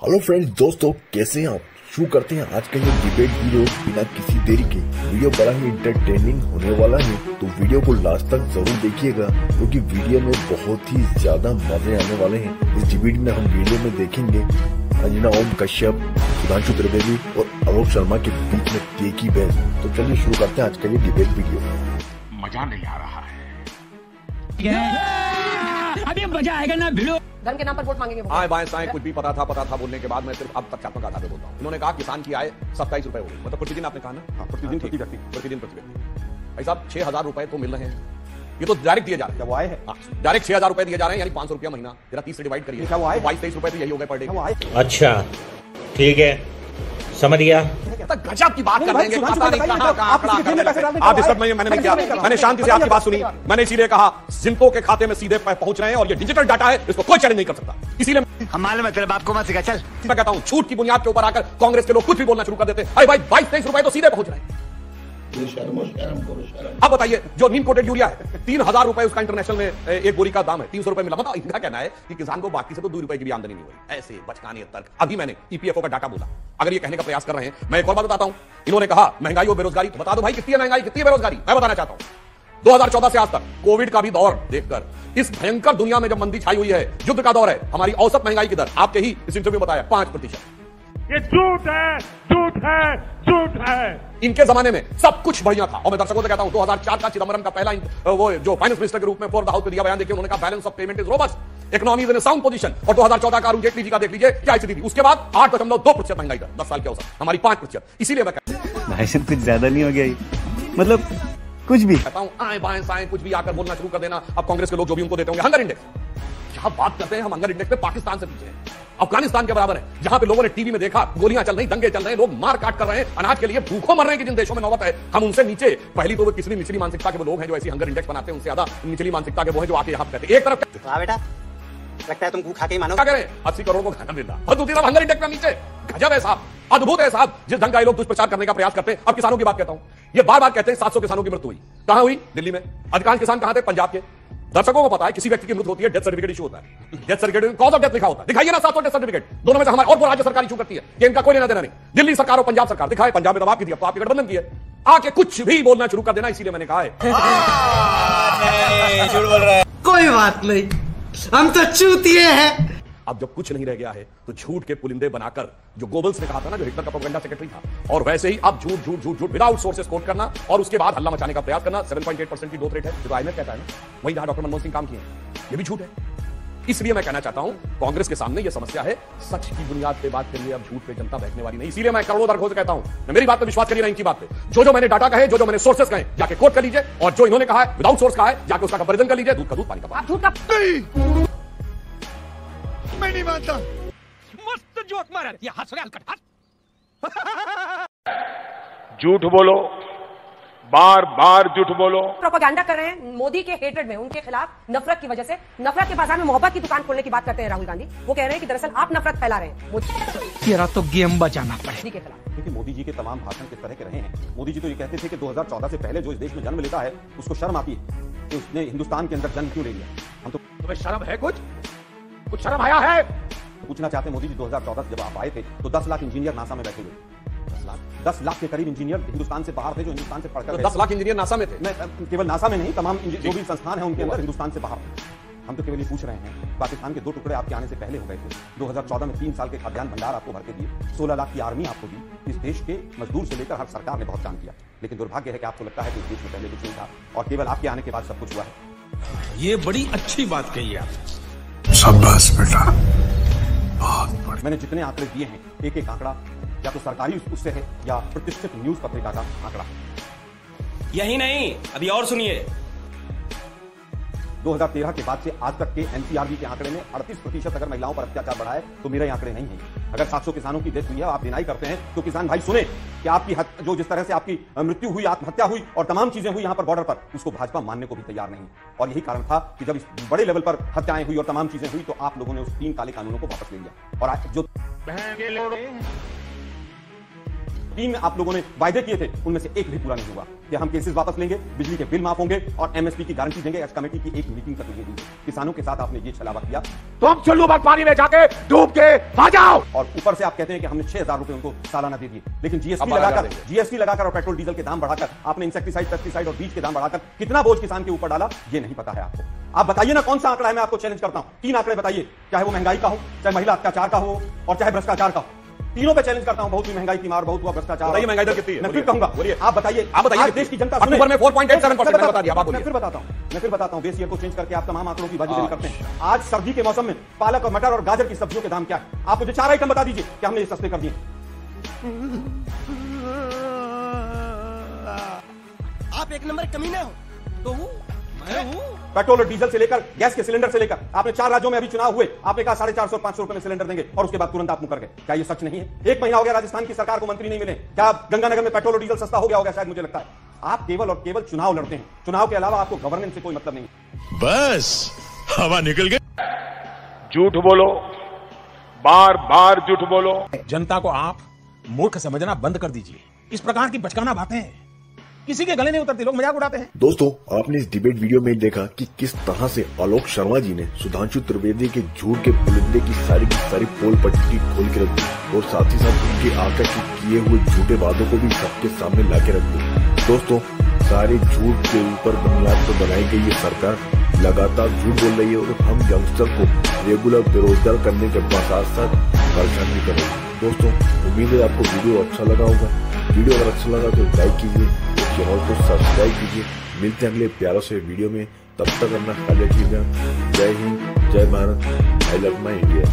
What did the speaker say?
Hello friends, दोस्तों कैसे हैं आप। शुरू करते हैं आज का ये डिबेट वीडियो बिना किसी देरी के। वीडियो बड़ा ही इंटरटेनिंग होने वाला है, तो वीडियो को लास्ट तक जरूर देखिएगा क्योंकि वीडियो में बहुत ही ज्यादा मजे आने वाले हैं। इस डिबेट में हम वीडियो में देखेंगे अंजना ओम कश्यप, सुधांशु त्रिवेदी और आलोक शर्मा के बीच में तेकी बहस। तो चलिए शुरू करते हैं आज का ये डिबेट वीडियो। मजा नहीं आ रहा है। अभी मजा आएगा ना भिड़ो। धन के नाम पर वोट मांगेंगे। आए बाएं साएं कुछ भी पता था बोलने के बाद मैं सिर्फ अब तथ्यात्मक आधार पे बोलता हूँ। इन्होंने कहा किसान की आय 27 रुपए हो गई, मतलब प्रतिदिन आपने कहा ना, प्रतिदिन प्रति व्यक्ति। भाई साहब 6,000 रुपए तो मिल रहे हैं, ये तो डायरेक्ट दिए जा रहे हैं। वो आए हैं डायरेक्ट 6,000 रुपए दिए जा रहे हैं, यानी 500 रुपया महीना। जरा 30 से डिवाइड करिए, क्या वो आए? 22-23 रुपए तो यही हो गए पर डे। अच्छा ठीक है, समझ गया। गजब की बात कर रहे हैं, पता नहीं कहां आप डिस्टर्ब मैंने नहीं किया, मैंने शांति से आपकी बात सुनी। मैंने इसीलिए कहा जिनको के खाते में सीधे पहुंच रहे हैं और ये डिजिटल डाटा है, इसको कोई चैलेंज नहीं कर सकता। इसीलिए हमारे मतलब बाप को मत सिखा। चल मैं कहता हूं छूट की बुनियाद के ऊपर आकर कांग्रेस के लोग कुछ भी बोलना शुरू कर देते हैं। अरे भाई 22-23 रुपए तो सीधे पहुंच रहे हैं। अब बताइए जो नीम कोटेड यूरिया है 3,000 रुपए उसका इंटरनेशनल में एक बोरी का दाम है, 300 रुपए मिला। मतलब इनका कहना है कि किसान को बाकी से तो 2 रुपए की भी आमदनी नहीं हुई। ऐसे बचकाने तर्क। अभी मैंने ईपीएफओ का डाटा बोला, अगर ये कहने का प्रयास कर रहे हैं। मैं एक और बात बताता हूं, इन्होंने कहा महंगाई और बेरोजगारी, तो बता दो भाई कितनी है महंगाई, कितनी है बेरोजगारी। मैं बताना चाहता हूं 2014 से आज तक कोविड का भी दौर देखकर इस भयंकर दुनिया में जब मंदी छाई हुई है, युद्ध का दौर है, हमारी औसत महंगाई की दर आपके ही इस इंटरव्यू में बताया 5%। ये झूठ है, झूठ है, झूठ है। इनके जमाने में सब कुछ बढ़िया था। और मैं दर्शकों से कहता हूं 2004 का चिदंबरम का पहला वो जो फाइनेंस मिनिस्टर के रूप में फोर द हाउस पे दिया बयान देखिए, उन्होंने कहा balance of payment is robust, economy is in sound position. और 2014 का अरुण जेटली जी का देख लीजिए क्या स्थिति थी। उसके बाद 8.2% महंगाई दर 10 साल के औसत, हमारी 5%। इसीलिए मैं भाई साहब कुछ ज्यादा नहीं हो गया, मतलब कुछ भी कहता हूं आए बाएं साएं कुछ भी आकर बोलना शुरू कर देना। अब कांग्रेस के लोग जो भी उनको देते होंगे हंगर इंडेक्स, क्या बात करते हैं हम हंगर इंडेक्स पे पाकिस्तान से पीछे हैं, अफगानिस्तान के बराबर है, जहां पे लोगों ने टीवी में देखा गोलियां चल रही, दंगे चल रहे हैं, लोग मार काट कर रहे हैं, अनाज के लिए भूखों मर रहे हैं कि जिन देशों में नौबत है हम उनसे नीचे। पहली तो वो किसी निचली मानसिकता के वो लोग हैं जो ऐसी हंगर इंडेक्स बनाते हैं, उनसे ज्यादा निचली मानसिकता के वो हैं जो आके यहां पे कहते हैं एक तरफ बेटा लगता है तुमको खा के ही मानो। क्या करें 80 करोड़ को खाना देता और दूसरी तरफ हंगर इंडेक्स में नीचे। गजब है साहब, अद्भुत है साहब, जिस ढंग का ये लोग दुष्प्रचार करने का प्रयास करते हैं। अब किसानों की बात कहता हूं, ये बार बार कहते हैं 700 किसानों की मृत्यु हुई। कहां हुई? दिल्ली में। अधिकांश किसान कहां थे? पंजाब के। दर्शकों को पता है किसी व्यक्ति की मृत्यु होती है डेथ सर्टिफिकेट इशू होता है, death certificate cause of death लिखा होता है, दिखाइए ना 700 डेथ सर्टिफिकेट। दोनों में से हमारे और वो राज्य सरकार इशू करती है कि इनका कोई लेना देना नहीं। दिल्ली सरकार और पंजाब सरकार दिखाए, पंजाब में दबाव की दिया तो आपकी गठबंधन की है, आके कुछ भी बोलना शुरू कर देना। इसीलिए मैंने कहा है कोई बात नहीं, हम तो चूतिए हैं। अब जब कुछ नहीं रह गया है तो झूठ के पुलिंदे बनाकर, जो गोबल्स ने कहा था ना, जो हिटलर का प्रोपेगेंडा सेक्रेटरी था, और वैसे ही अब झूठ झूठ झूठ झूठ विदाउट सोर्सेस कोट करना और उसके बाद हल्ला मचाने का प्रयास करना। 7.8% की ग्रोथ रेट है जो आईएमएफ कहता है ना, वही जहां डॉक्टर मनमोहन सिंह काम किए, ये भी झूठ है। इसलिए मैं कहना चाहता हूं कांग्रेस के सामने ये समस्या है, सच की बुनियाद पे बात करिए, अब झूठ पे जनता बैठने वाली नहीं। इसीलिए मैं करोड़ों दरखों से कहता हूं, मेरी बात पे विश्वास करिए ना, इनकी बात पे। जो मैंने डाटा कहे, जो मैंने सोर्सेस कहे, जाके कोट कर लीजिए, और जो इन्होंने कहा है विदाउट सोर्स कहा है, जाके उसका कंपैरिजन कर लीजिए। दूध का दूध, पानी का पानी। झूठ का मैं नहीं मानता। मस्त जोक मारा ये हंस रहा हलकट। झूठ बोलो, बार बार झूठ बोलो। प्रोपेगेंडा कर रहे हैं मोदी के हेट्रेड में, उनके खिलाफ नफरत की वजह से। नफरत के बाजार में मोहब्बत की दुकान खोलने की बात करते हैं राहुल गांधी। वो कह रहे हैं कि दरअसल आप नफरत फैला रहे हैं तेरा तो गेम बचाना पड़े के खिलाफ। क्योंकि मोदी जी के तमाम भाषण किस तरह के रहे हैं। मोदी जी तो ये कहते थे कि 2014 से पहले जो इस देश में जन्म लेता है उसको शर्म आती है कि उसने हिंदुस्तान के अंदर जन्म क्यों ले लिया। हम तो तुम्हें शर्म है? कुछ शर्म आया है? पूछना चाहते हैं मोदी जी 2014 जब आप आए थे तो 10 लाख इंजीनियर नासा में बैठे हुए, 10 लाख के करीब इंजीनियर हिंदुस्तान से बाहर थे, जो हिंदुस्तान से पढ़कर तो 10 लाख इंजीनियर नासा में थे। मैं केवल नासा में नहीं, तमाम जो भी संस्थान है उनके अंदर हिंदुस्तान से बाहर। हम तो केवल ये पूछ रहे हैं, पाकिस्तान के 2 टुकड़े आपके आने से पहले हो गए थे। 2014 में 3 साल के खाद्यान्न भंडार आपको भर के दिए, 16 लाख की आर्मी आपको दी। इस देश के मजदूर से लेकर हर सरकार ने बहुत काम किया, लेकिन दुर्भाग्य है कि आपको लगता है कि इस देश में पहले कुछ नहीं था और केवल आपके आने के बाद सब कुछ हुआ है। ये बड़ी अच्छी बात कही आप। शाबाश बेटा, मैंने जितने आंकड़े दिए हैं, एक एक आंकड़ा या तो सरकारी उससे है या प्रतिष्ठित न्यूज पत्रिका का आंकड़ा। यही नहीं, अभी और सुनिए। 2013 के बाद से आज तक के एनसीआरबी के आंकड़े में 38% अगर महिलाओं पर अत्याचार बढ़ा है तो मेरे आंकड़े नहीं हैं। अगर 700 किसानों की डेथ हुई है, आप डिनाई करते हैं, तो किसान भाई सुने कि आपकी जो जिस तरह से आपकी मृत्यु हुई, आत्महत्या हुई और तमाम चीजें हुई यहां पर बॉर्डर पर, उसको भाजपा मानने को भी तैयार नहीं। और यही कारण था कि जब इस बड़े लेवल पर हत्याएं हुई और तमाम चीजें हुई तो आप लोगों ने उस 3 काले कानूनों को वापस ले लिया। और आज जो 3 आप लोगों ने वायदे किए थे, उनमें से एक भी पूरा नहीं हुआ कि हम केसेस वापस लेंगे, बिजली के बिल माफ होंगे और एमएसपी की गारंटी देंगे। एक्स कमेटी की एक मीटिंग तक नहीं दी। किसानों के साथ आपने ये छलावा किया। तुम चुल्लू भर पानी में जाके डूब के आ जाओ। और ऊपर से आप कहते हैं कि हमने 6,000 रुपए उनको सालाना दे दिए, लेकिन जीएसटी लगाकर और पेट्रोल डीजल के दाम बढ़ाकर आपने इंसेक्टिसाइड, पेस्टिसाइड और बीज के दाम बढ़ाकर कितना बोझ किसान के ऊपर डाला, ये नहीं पता है आपको। आप बताइए ना कौन सा आंकड़ा है, मैं आपको चैलेंज करता हूं। 3 आंकड़े बताइए, चाहे वो महंगाई का हो, चाहे महिला अत्याचार का हो और चाहे भ्रष्टाचार का हो। तीनों पे चैलेंज करता हूं। बहुत ही महंगाई की मार, बहुत हुआ भ्रष्टाचार। बताइए महंगाई दर कितनी है? मैं फिर कहूंगा, आप बताइए देश की जनता अक्टूबर में 4.87% मैंने बता दिया। मैं फिर बताता हूं बेस ईयर को चेंज करके आप तमाम आंकड़ों की बाजीगरी करते हैं। आज सर्दी के मौसम में पालक और मटर और गाजर की सब्जियों के दाम क्या है? आप मुझे 4 आइटम बता दीजिए कि हमने ये सस्ते कर दिए। आप एक नंबर कमीना हो तो मैं हूं। पेट्रोल और डीजल से लेकर गैस के सिलेंडर से लेकर आपने 4 राज्यों में अभी चुनाव हुए, आपने कहा 450 और 500 रुपए में सिलेंडर देंगे और उसके बाद तुरंत आप मुकर गए। क्या ये सच नहीं है? 1 महीना हो गया राजस्थान की सरकार को मंत्री नहीं मिले। क्या गंगानगर में पेट्रोल और डीजल सस्ता हो गया होगा? शायद मुझे लगता है। आप केवल और केवल चुनाव लड़ते हैं, चुनाव के अलावा आपको गवर्नेंस से कोई मतलब नहीं। बस हवा निकल गई। झूठ बोलो, बार बार झूठ बोलो। जनता को आप मूर्ख समझना बंद कर दीजिए। इस प्रकार की बचकाना बातें किसी के गले नहीं उतरती, लोग मजाक उड़ाते हैं। दोस्तों, आपने इस डिबेट वीडियो में देखा कि किस तरह से आलोक शर्मा जी ने सुधांशु त्रिवेदी के झूठ के पुलिंदे की सारी पोल पट्टी खोल के रख दी और साथ ही साथ उनके आकर्षित किए हुए झूठे वादों को भी सबके सामने ला के रख दी। दोस्तों, सारे झूठ के ऊपर बुनियाद पर बनाई गई ये सरकार लगातार झूठ बोल रही है और हम यंगस्टर को रेगुलर बेरोजगार करने के साथ साथ परेशान भी कर रही है। दोस्तों, उम्मीद है आपको वीडियो अच्छा लगा होगा। वीडियो अगर अच्छा लगा तो लाइक कीजिए, चैनल को सब्सक्राइब कीजिए। मिलते हैं अगले प्यारों से वीडियो में, तब तक अपना ख्याल रखिएगा। जय हिंद, जय Bharat, I love my India.